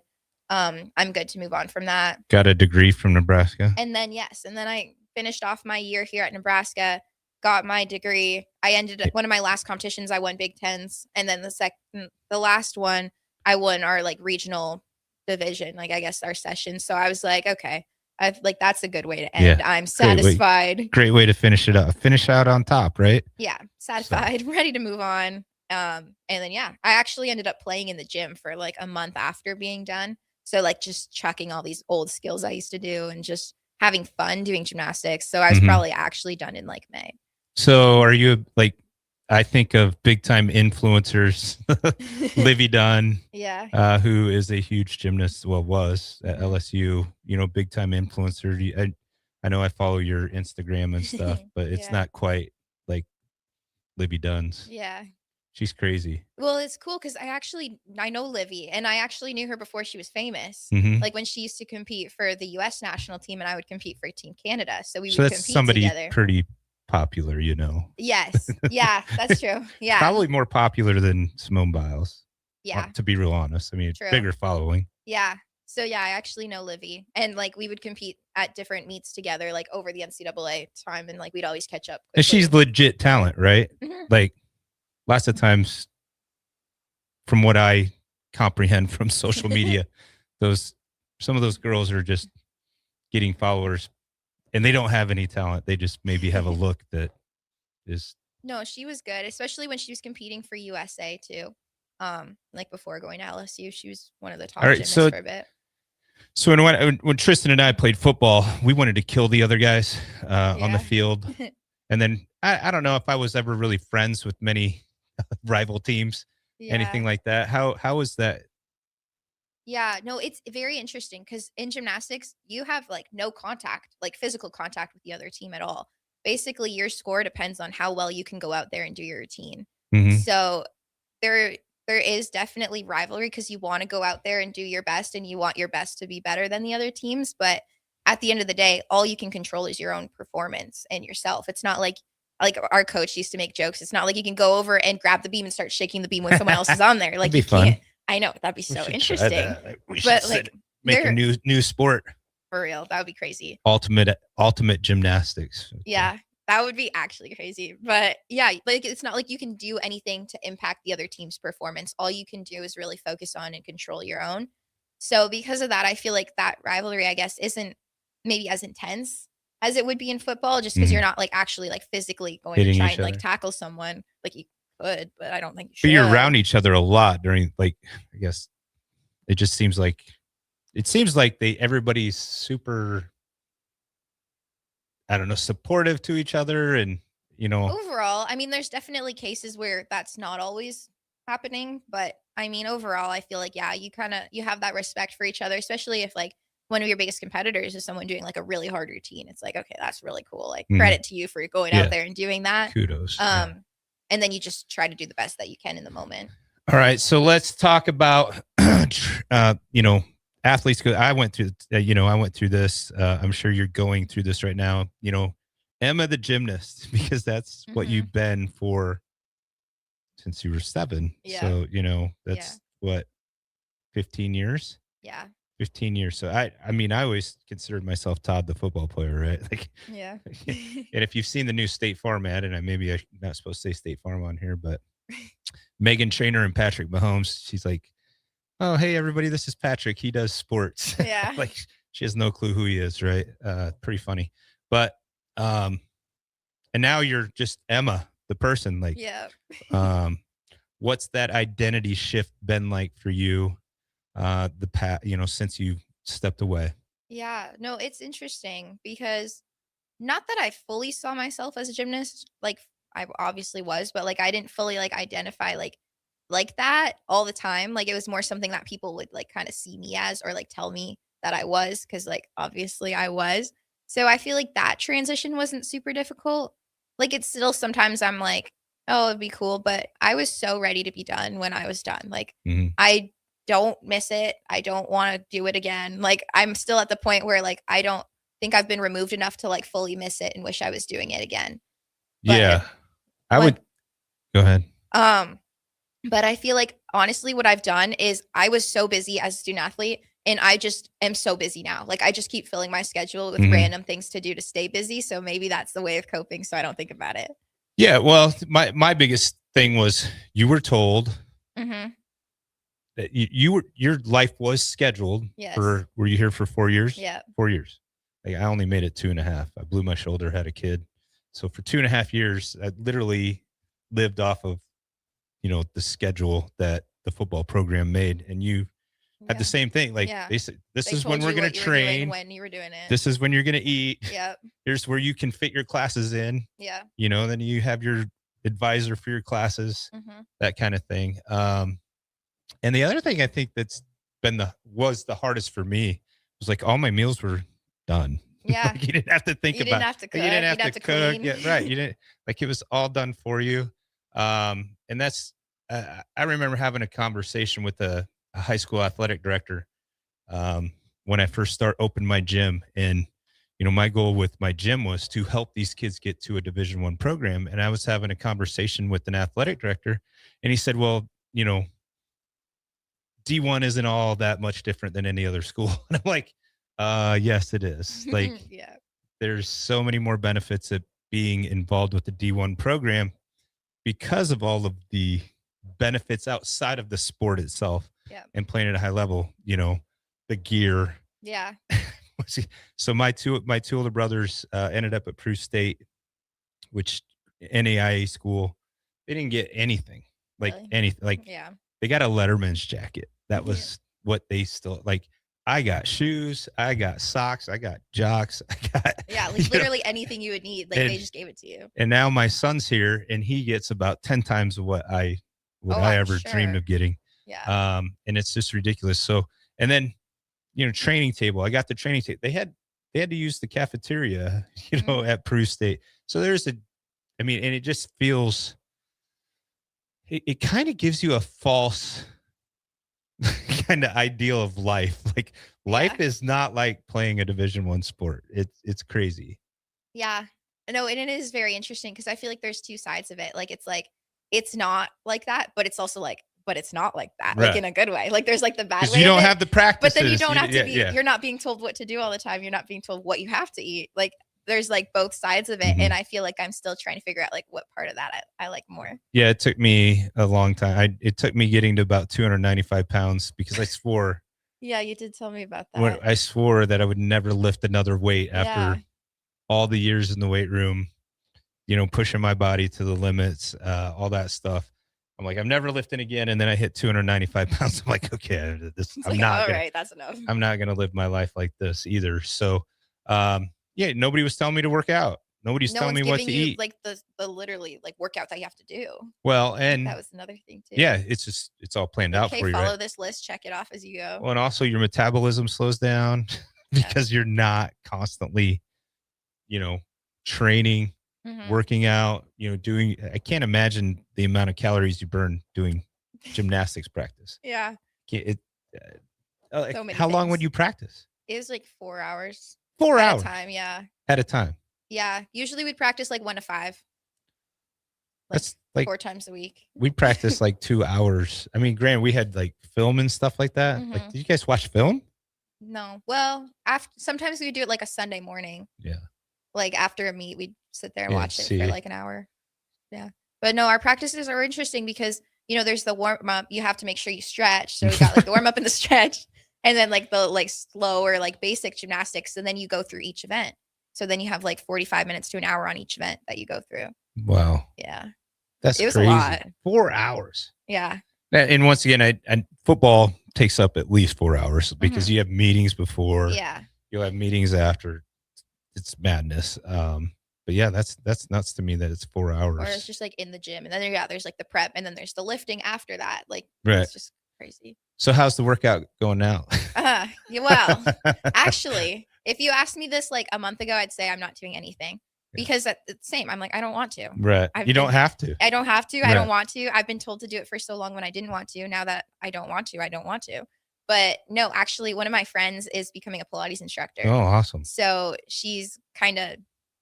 I'm good to move on from that. Got a degree from Nebraska. And then I finished off my year here at Nebraska, got my degree. I ended up one of my last competitions, I won Big Tens. And then the last one, I won our like regional division, like I guess our session. So I was like, okay, that's a good way to end. I'm satisfied. Great way to finish it up. Finish out on top, right? Yeah, satisfied, ready to move on. And then I actually ended up playing in the gym for like a month after being done. So like just chucking all these old skills I used to do and just having fun doing gymnastics. So I was probably actually done in like May. So are you like, I think of big time influencers, Livy Dunn, who is a huge gymnast, was at LSU, you know, big time influencer. I know I follow your Instagram and stuff, but it's not quite like Livy Dunn's. Yeah. She's crazy. Well, it's cool because I know Livy, and I actually knew her before she was famous. Like when she used to compete for the U.S. national team, and I would compete for Team Canada. So we would compete somebody together. Pretty popular, you know. Yes. Yeah, that's true. Yeah. Probably more popular than Simone Biles. Yeah. To be real honest. I mean, bigger following. Yeah. So yeah, I actually know Livy, and like we would compete at different meets together, like over the NCAA time, and like we'd always catch up quickly. And she's legit talent, right? Like lots of times, from what I comprehend from social media, some of those girls are just getting followers, and they don't have any talent. They just maybe have a look that is. No, she was good, especially when she was competing for USA too. Like before going to LSU, she was one of the top gymnasts for a bit. So when Tristan and I played football, we wanted to kill the other guys on the field, and then I don't know if I was ever really friends with many rival teams, anything like that. How is that? Yeah, no, it's very interesting because in gymnastics, you have like no contact, like physical contact with the other team at all. Basically, your score depends on how well you can go out there and do your routine. So there is definitely rivalry because you want to go out there and do your best, and you want your best to be better than the other teams. But at the end of the day, all you can control is your own performance and yourself. It's not like our coach used to make jokes. It's not like you can go over and grab the beam and start shaking the beam when someone else is on there. Like you can't. I know that'd be so interesting. But like make a new sport for real. That would be crazy. Ultimate gymnastics. Yeah, that would be actually crazy. But yeah, like it's not like you can do anything to impact the other team's performance. All you can do is really focus on and control your own. So because of that, I feel like that rivalry, I guess, isn't maybe as intense as it would be in football, just because you're not like actually like physically going to try and like tackle someone. Like you could, but I don't think you should. But you're around each other a lot during, like, I guess it just seems like everybody's super I don't know, supportive to each other, and overall, I mean, there's definitely cases where that's not always happening, but I mean, overall, I feel like, yeah, you have that respect for each other, especially if like one of your biggest competitors is someone doing like a really hard routine. It's like, okay, that's really cool. Like credit to you for going out there and doing that. Kudos. And then you just try to do the best that you can in the moment. All right, so let's talk about athletes. I went through this. I'm sure you're going through this right now. Emma the gymnast, because that's what you've been for since you were 7. Yeah. So that's what, 15 years. Yeah. 15 years. So I mean, I always considered myself Todd the football player, right? Like, yeah. And if you've seen the new State Farm ad, and I'm not supposed to say State Farm on here, but Megan Trainor and Patrick Mahomes, she's like, "Oh, hey everybody, this is Patrick. He does sports." Yeah. Like she has no clue who he is, right? Pretty funny. But and now you're just Emma, the person. Like, yeah. What's that identity shift been like for you? Since you stepped away? Yeah, no, it's interesting because not that I fully saw myself as a gymnast, like I obviously was, but like I didn't fully like identify like that all the time. Like it was more something that people would like kind of see me as or like tell me that I was, because like obviously I was. So I feel like that transition wasn't super difficult. Like it's still sometimes I'm like, oh, it'd be cool, but I was so ready to be done when I was done. Like I don't miss it. I don't want to do it again. Like I'm still at the point where like I don't think I've been removed enough to like fully miss it and wish I was doing it again. But, I would go ahead. But I feel like honestly what I've done is I was so busy as a student athlete and I just am so busy now. Like I just keep filling my schedule with random things to do to stay busy. So maybe that's the way of coping. So I don't think about it. Yeah. Well, my biggest thing was you were told that your life was scheduled. Yes. Were you here for 4 years? Yeah. 4 years. Like I only made it 2.5. I blew my shoulder, had a kid. So for 2.5 years, I literally lived off of, the schedule that the football program made. And you had the same thing. Like they said, this is when we're going to train. When you were doing it. This is when you're going to eat. Yep. Here's where you can fit your classes in. Yeah. Then you have your advisor for your classes, that kind of thing. And the other thing I think that's was the hardest for me was like all my meals were done. Yeah. Like you didn't have to think about. You didn't have to cook. You didn't have to cook. Clean. Yeah, right. You didn't, like it was all done for you. And that's I remember having a conversation with a high school athletic director when I first opened my gym, and my goal with my gym was to help these kids get to a Division I program. And I was having a conversation with an athletic director, and he said, "Well, D1 isn't all that much different than any other school." And I'm like, yes, it is. Like, there's so many more benefits of being involved with the D1 program because of all of the benefits outside of the sport itself and playing at a high level, the gear. Yeah. So my two older brothers ended up at Peru State, which NAIA school. They didn't get anything, like anything. Like they got a Letterman's jacket. That was what they still like. I got shoes, I got socks, I got jocks, I got like literally anything you would need. Like they just gave it to you. And now my son's here, and he gets about 10 times what I ever dreamed of getting. Yeah. And it's just ridiculous. So, and then training table. I got the training table. They had to use the cafeteria, at Peru State. So and it just feels. It kind of gives you a false kind of ideal of life. Like life is not like playing a Division I sport. It's crazy. Yeah. No, and it is very interesting because I feel like there's two sides of it. Like it's not like that, but it's also like, but it's not like that, right. Like in a good way. Like there's like the bad way. You don't have the practices. But then you don't have to be, you're not being told what to do all the time. You're not being told what you have to eat. Like there's like both sides of it. And I feel like I'm still trying to figure out like what part of that I like more. Yeah. It took me a long time. It took me getting to about 295 pounds because I swore. Yeah. You did tell me about that. I swore that I would never lift another weight after all the years in the weight room, pushing my body to the limits, all that stuff. I'm like, I'm never lifting again. And then I hit 295 pounds. I'm like, okay, that's enough. I'm not going to live my life like this either. So, Yeah, nobody was telling me to work out. Nobody's No telling one's me what giving to you eat. like the literally like workout that you have to do. Well, Like, and that was another thing too. yeah, it's all planned Like, out okay, for you, follow right? this list, check it off as you go. Well, and also your metabolism slows down because you're not constantly, training, Mhm. working out, doing. I can't imagine the amount of calories you burn doing gymnastics practice. Yeah. It, So many how long things. would you practice? It was like 4 hours. 4 at hours a time. Yeah. at a time. Yeah. Usually we'd practice like 1 to 5. That's like 4 times a week. we practiced like 2 hours. I mean, granted, we had like film and stuff like that. Like, Mhm. did you guys watch film? No. Well, after sometimes we would do it like a Sunday morning. Yeah. Like after a meet, we'd sit there and Yeah, watch it see. for like an hour. Yeah. But no, our practices are interesting because, there's the warm up. You have to make sure you stretch. So we got like the warm up and the stretch, and then like the like slower, like basic gymnastics. And then you go through each event. So then you have like 45 minutes to an hour on each event that you go through. Wow. Yeah. That's It was crazy. a lot. 4 hours. Yeah. And once again, I football takes up at least 4 hours because you have meetings before. Yeah. You'll have meetings after. It's madness. But yeah, that's nuts to me that it's 4 hours. Or it's just like in the gym. And then there's like the prep, and then there's the lifting after that. Like, Right. it's just crazy. So how's the workout going now? Well, actually, if you asked me this like a month ago, I'd say I'm not doing anything because it's the same. I'm like, I don't want to. Right. You don't have to. I don't have to. I Right. don't want to. I've been told to do it for so long when I didn't want to. Now that I don't want to, I don't want to. But no, actually, one of my friends is becoming a Pilates instructor. Oh, awesome. So she's kind of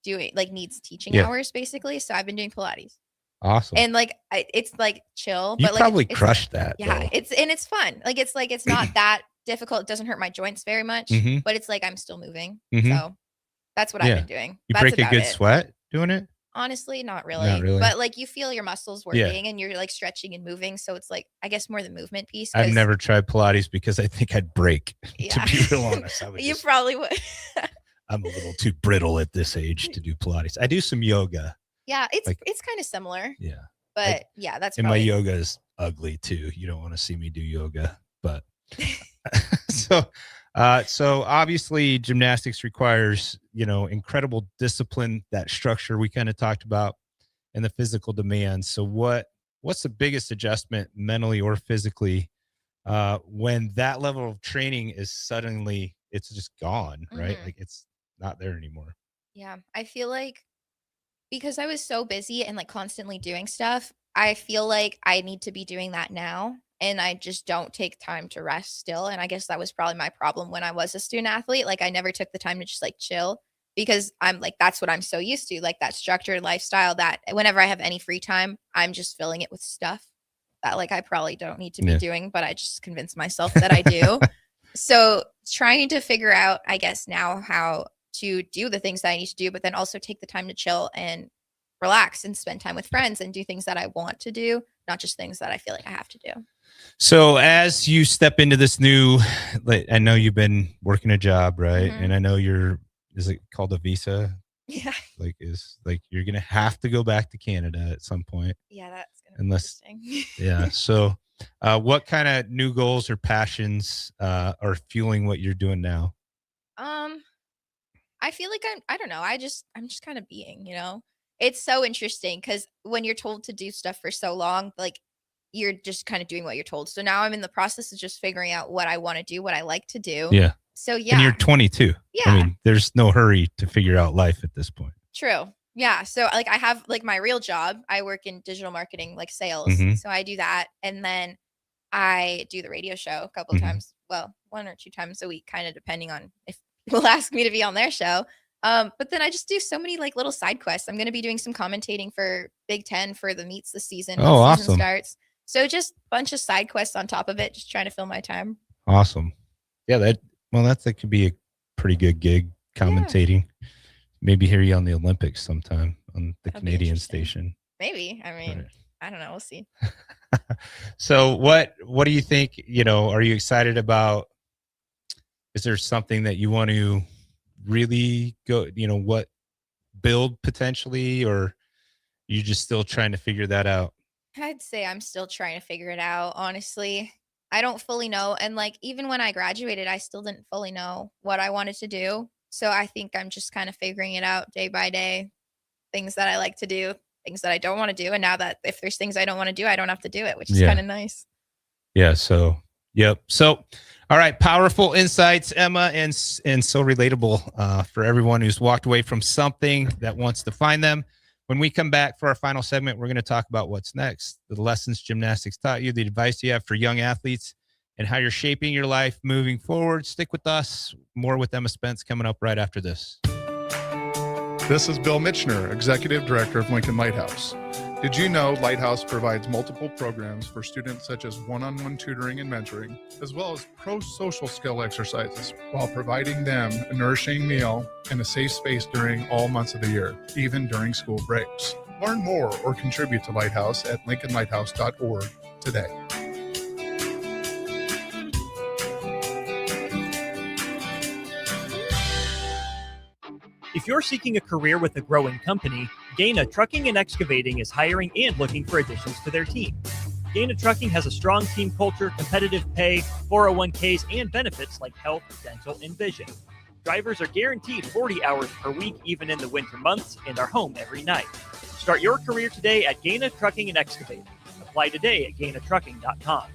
doing like needs teaching Yeah. hours basically. So I've been doing Pilates. Awesome. And like it's like chill, You but like probably it's crushed that. yeah, though. it's fun. Like it's not that difficult. It doesn't hurt my joints very much, Mhm. but it's like I'm still moving. Mhm. So that's what I've been doing. You That's break a about good it. sweat doing it? Honestly, not really. Not really. But like you feel your muscles Yeah. working and you're like stretching and moving. So it's like I guess more the movement piece. I've 'cause- never tried Pilates because I think I'd break. Yeah. To be real honest, I would You just- probably would. I'm a little too brittle at this age to do Pilates. I do some yoga. Yeah, it's Like- kind of similar. Yeah. But yeah, that's And my probably yoga is ugly too. You don't want to see me do yoga, but so obviously gymnastics requires, incredible discipline, that structure we kind of talked about, and the physical demands. So what's the biggest adjustment mentally or physically when that level of training is suddenly it's just gone, right? Mhm. Like it's not there anymore. Yeah, I feel like because I was so busy and like constantly doing stuff, I feel like I need to be doing that now. And I just don't take time to rest still. And I guess that was probably my problem when I was a student athlete. Like I never took the time to just like chill because I'm like, that's what I'm so used to, like that structured lifestyle that whenever I have any free time, I'm just filling it with stuff that like I probably don't need to be Yeah. doing, but I just convince myself that I do. So trying to figure out, I guess now how to do the things that I need to do, but then also take the time to chill and relax and spend time with friends and do things that I want to do, not just things that I feel like I have to do. So as you step into this new, like, I know you've been working a job, right? Mhm. And I know is it called a visa? Yeah. Like you're going to have to go back to Canada at some point. Yeah, that's gonna Unless, be interesting. yeah. So what kind of new goals or passions are fueling what you're doing now? I feel like I don't know. I'm just kind of being, it's so interesting because when you're told to do stuff for so long, like you're just kind of doing what you're told. So now I'm in the process of just figuring out what I want to do, what I like to do. Yeah. So yeah. And you're 22. Yeah. I mean, there's no hurry to figure out life at this point. True. Yeah. So like I have like my real job. I work in digital marketing, like sales. Mhm. So I do that. And then I do the radio show a couple Mhm. times. Well, 1 or 2 times a week, kind of depending on if people ask me to be on their show. But then I just do so many like little side quests. I'm going to be doing some commentating for Big Ten for the meets this season. Oh, when season awesome. starts. So just a bunch of side quests on top of it, just trying to fill my time. Awesome. Yeah. That could be a pretty good gig commentating. Maybe hear you on the Olympics sometime on the That'd be Canadian interesting. station. Maybe. I mean, Right. I don't know. We'll see. So what do you think, are you excited about? Is there something that you want to really go, build potentially, or you just still trying to figure that out? I'd say I'm still trying to figure it out, honestly. I don't fully know. And like, even when I graduated, I still didn't fully know what I wanted to do. So I think I'm just kind of figuring it out day by day, things that I like to do, things that I don't want to do. And now that if there's things I don't want to do, I don't have to do it, which is kind of nice. Yeah. So, yep. So, all right. Powerful insights, Emma, and so relatable for everyone who's walked away from something that wants to find them. When we come back for our final segment, we're going to talk about what's next, the lessons gymnastics taught you, the advice you have for young athletes, and how you're shaping your life moving forward. Stick with us. More with Emma Spence coming up right after this. This is Bill Mitchner, Executive Director of Lincoln Lighthouse. Did you know Lighthouse provides multiple programs for students such as one-on-one tutoring and mentoring, as well as pro-social skill exercises, while providing them a nourishing meal and a safe space during all months of the year, even during school breaks? Learn more or contribute to Lighthouse at lincolnlighthouse.org today. If you're seeking a career with a growing company, Gaina Trucking and Excavating is hiring and looking for additions to their team. Gaina Trucking has a strong team culture, competitive pay, 401ks, and benefits like health, dental, and vision. Drivers are guaranteed 40 hours per week, even in the winter months, and are home every night. Start your career today at Gaina Trucking and Excavating. Apply today at gainatrucking.com.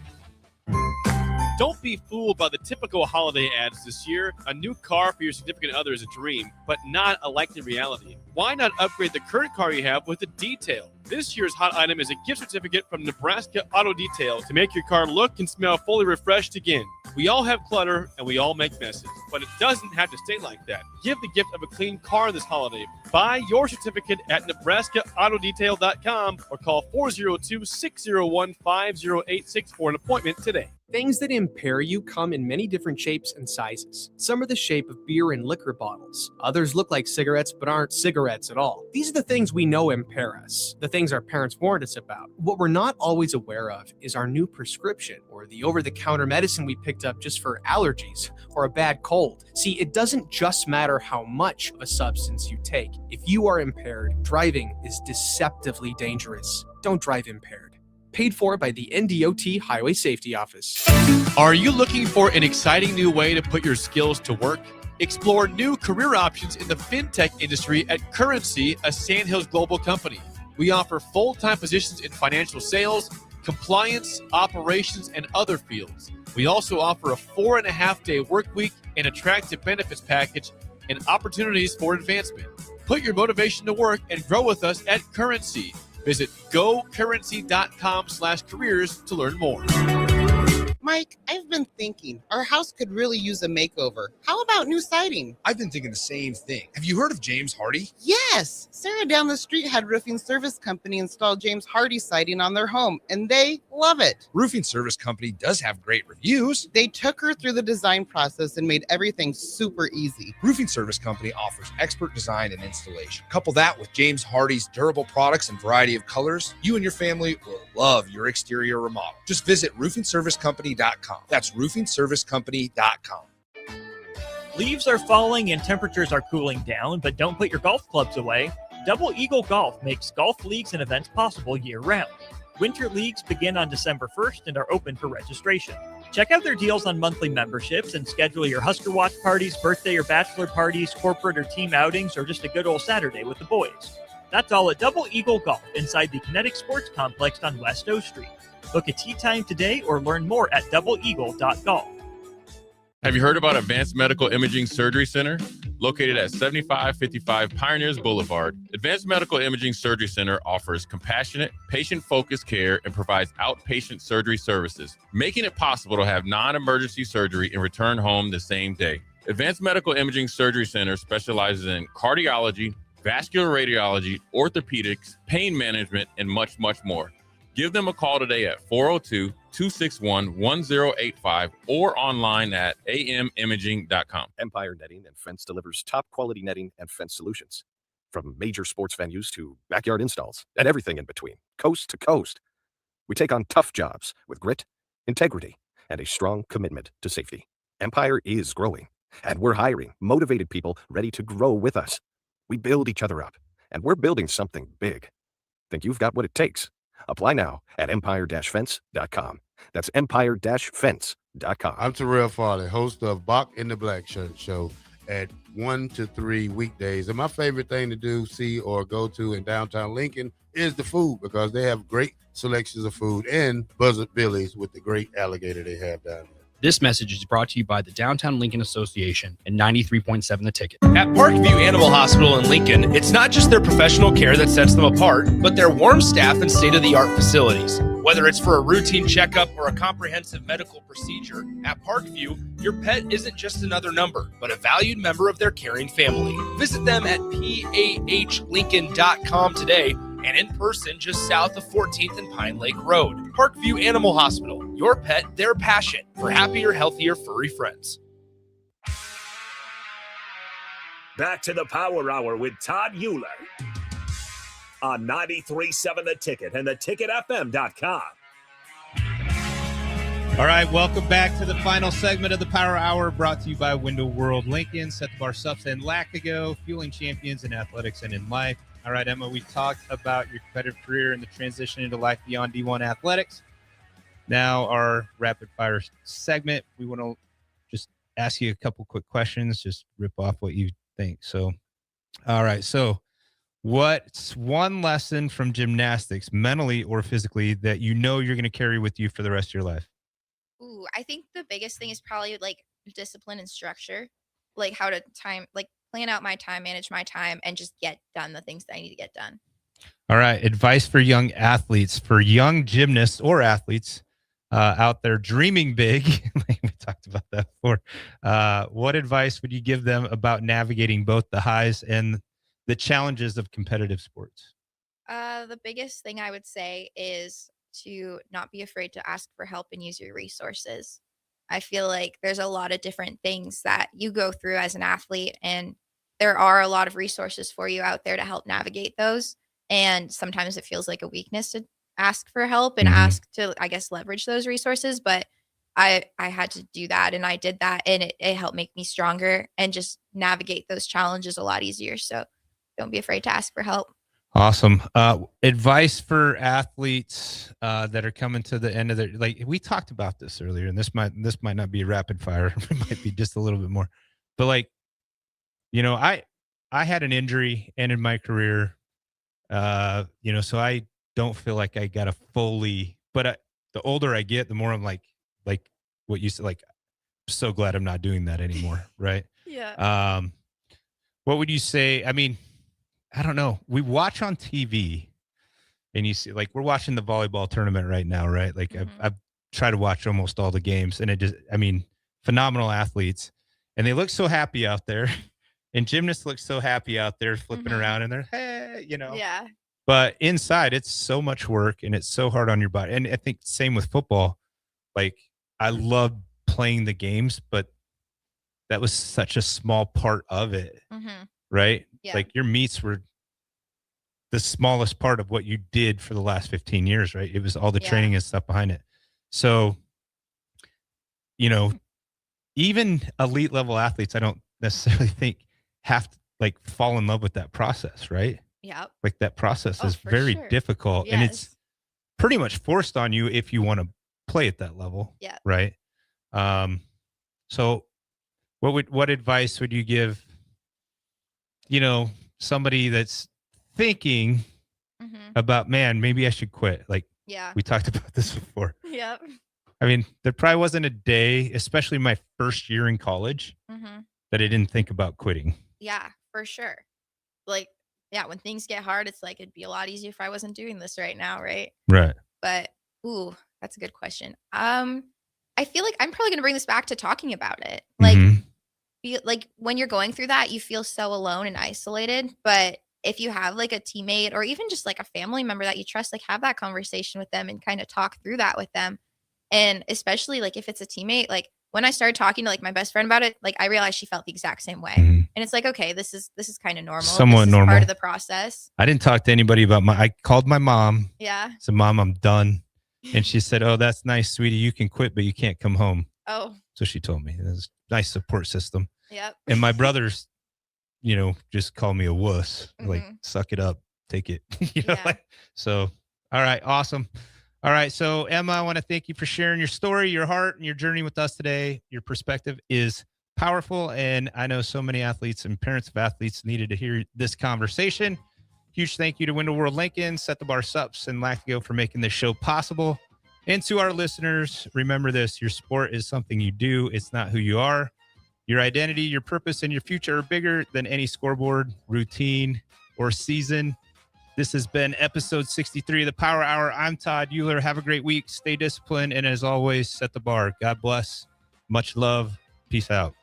Don't be fooled by the typical holiday ads this year. A new car for your significant other is a dream, but not a likely reality. Why not upgrade the current car you have with a detail? This year's hot item is a gift certificate from Nebraska Auto Detail to make your car look and smell fully refreshed again. We all have clutter and we all make messes, but it doesn't have to stay like that. Give the gift of a clean car this holiday. Buy your certificate at NebraskaAutoDetail.com or call 402-601-5086 for an appointment today. Things that impair you come in many different shapes and sizes. Some are the shape of beer and liquor bottles. Others look like cigarettes but aren't cigarettes at all. These are the things we know impair us, the things our parents warned us about. What we're not always aware of is our new prescription or the over-the-counter medicine we picked up just for allergies or a bad cold. See, it doesn't just matter how much of a substance you take. If you are impaired, driving is deceptively dangerous. Don't drive impaired. Paid for by the NDOT Highway Safety Office. Are you looking for an exciting new way to put your skills to work? Explore new career options in the fintech industry at Currency, a Sandhills global company. We offer full-time positions in financial sales, compliance, operations, and other fields. We also offer a 4.5-day work week, an attractive benefits package, and opportunities for advancement. Put your motivation to work and grow with us at Currency. Visit gocurrency.com/careers to learn more. Mike, I've been thinking our house could really use a makeover. How about new siding? I've been thinking the same thing. Have you heard of James Hardy? Yes. Sarah down the street had Roofing Service Company install James Hardy siding on their home, and they love it. Roofing Service Company does have great reviews. They took her through the design process and made everything super easy. Roofing Service Company offers expert design and installation. Couple that with James Hardy's durable products and variety of colors, you and your family will love your exterior remodel. Just visit roofingservicecompany.com. That's roofingservicecompany.com. Leaves are falling and temperatures are cooling down, but don't put your golf clubs away. Double Eagle Golf makes golf leagues and events possible year-round. Winter leagues begin on December 1st and are open for registration. Check out their deals on monthly memberships and schedule your Husker Watch parties, birthday or bachelor parties, corporate or team outings, or just a good old Saturday with the boys. That's all at Double Eagle Golf inside the Kinetic Sports Complex on West O Street. Book a tee time today or learn more at doubleeagle.golf. Have you heard about Advanced Medical Imaging Surgery Center? Located at 7555 Pioneers Boulevard, Advanced Medical Imaging Surgery Center offers compassionate, patient-focused care and provides outpatient surgery services, making it possible to have non-emergency surgery and return home the same day. Advanced Medical Imaging Surgery Center specializes in cardiology, vascular radiology, orthopedics, pain management, and much, much more. Give them a call today at 402-261-1085 or online at amimaging.com. Empire Netting and Fence delivers top quality netting and fence solutions. From major sports venues to backyard installs and everything in between, coast to coast. We take on tough jobs with grit, integrity, and a strong commitment to safety. Empire is growing, and we're hiring motivated people ready to grow with us. We build each other up, and we're building something big. Think you've got what it takes? Apply now at empire-fence.com. That's empire-fence.com. I'm Terrell Farley, host of Bach in the Black Shirt Show, at 1 to 3 weekdays. And my favorite thing to do, see, or go to in downtown Lincoln is the food, because they have great selections of food, and Buzzard Billy's with the great alligator they have down there. This message is brought to you by the Downtown Lincoln Association and 93.7 The Ticket. At Parkview Animal Hospital in Lincoln, it's not just their professional care that sets them apart, but their warm staff and state-of-the-art facilities. Whether it's for a routine checkup or a comprehensive medical procedure, at Parkview, your pet isn't just another number, but a valued member of their caring family. Visit them at pahlincoln.com today and in person just south of 14th and Pine Lake Road. Parkview Animal Hospital, your pet, their passion, for happier, healthier, furry friends. Back to the Power Hour with Todd Uhlir on 93.7 The Ticket and theticketfm.com. All right, welcome back to the final segment of the Power Hour, brought to you by Window World Lincoln, Set the Bar Subs and Lactigo, fueling champions in athletics and in life. All right, Emma, we talked about your competitive career and the transition into life beyond D1 athletics. Now our rapid fire segment. We want to just ask you a couple quick questions, just rip off what you think. So, all right. So what's one lesson from gymnastics, mentally or physically, that you know you're going to carry with you for the rest of your life? Ooh, I think the biggest thing is probably like discipline and structure, like how to plan out my time, manage my time, and just get done the things that I need to get done. All right. Advice for young athletes, for young gymnasts or athletes out there dreaming big. We talked about that before. What advice would you give them about navigating both the highs and the challenges of competitive sports? The biggest thing I would say is to not be afraid to ask for help and use your resources. I feel like there's a lot of different things that you go through as an athlete, and there are a lot of resources for you out there to help navigate those. And sometimes it feels like a weakness to ask for help and ask to, I guess, leverage those resources. But I had to do that, and I did that, and it helped make me stronger and just navigate those challenges a lot easier. So don't be afraid to ask for help. Awesome. Advice for athletes that are coming to the end of their, like we talked about this earlier, and this might not be a rapid fire. It might be just a little bit more, but like, you know, I had an injury ended my career, you know, so I don't feel like I got a fully, but the older I get, the more I'm like what you said, like, I'm so glad I'm not doing that anymore. Right. Yeah. What would you say? I mean, I don't know. We watch on TV and you see, like, we're watching the volleyball tournament right now, right? Like I've tried to watch almost all the games, and it just, I mean, phenomenal athletes, and they look so happy out there, and gymnasts look so happy out there flipping around, and they're, hey, you know, Yeah. but inside it's so much work and it's so hard on your body. And I think same with football. Like, I love playing the games, but that was such a small part of it. Right? Yeah. Like, your meets were the smallest part of what you did for the last 15 years, right? It was all the training and stuff behind it. So, you know, even elite level athletes, I don't necessarily think have to like fall in love with that process, right? Yeah. Like, that process is very difficult, and it's pretty much forced on you if you want to play at that level. Yeah. Right. So what advice would you give, you know, somebody that's thinking about, man, maybe I should quit? Like, we talked about this before. Yep. I mean, there probably wasn't a day, especially my first year in college, that I didn't think about quitting. Yeah, for sure. Like, yeah, when things get hard, it's like, it'd be a lot easier if I wasn't doing this right now. Right. Right. But, ooh, that's a good question. I feel like I'm probably going to bring this back to talking about it. Like, like when you're going through that, you feel so alone and isolated. But if you have like a teammate or even just like a family member that you trust, like, have that conversation with them and kind of talk through that with them. And especially like if it's a teammate, like when I started talking to like my best friend about it, like I realized she felt the exact same way. And it's like, okay, this is kind of normal. Somewhat this is normal. part of the process. I didn't talk to anybody about I called my mom. Yeah. Said, Mom, I'm done. And she said, oh, that's nice, sweetie. You can quit, but you can't come home. Oh. So she told me. It was a nice support system. Yep. And my brothers, you know, just call me a wuss. Like, suck it up, take it. You know, like, so, all right, awesome. All right, so Emma, I want to thank you for sharing your story, your heart, and your journey with us today. Your perspective is powerful, and I know so many athletes and parents of athletes needed to hear this conversation. Huge thank you to Window World Lincoln, Set the Bar Sups, and Lactio for making this show possible. And to our listeners, remember this: your sport is something you do. It's not who you are. Your identity, your purpose, and your future are bigger than any scoreboard, routine, or season. This has been episode 63 of the Power Hour. I'm Todd Uhlir. Have a great week. Stay disciplined. And as always, set the bar. God bless. Much love. Peace out.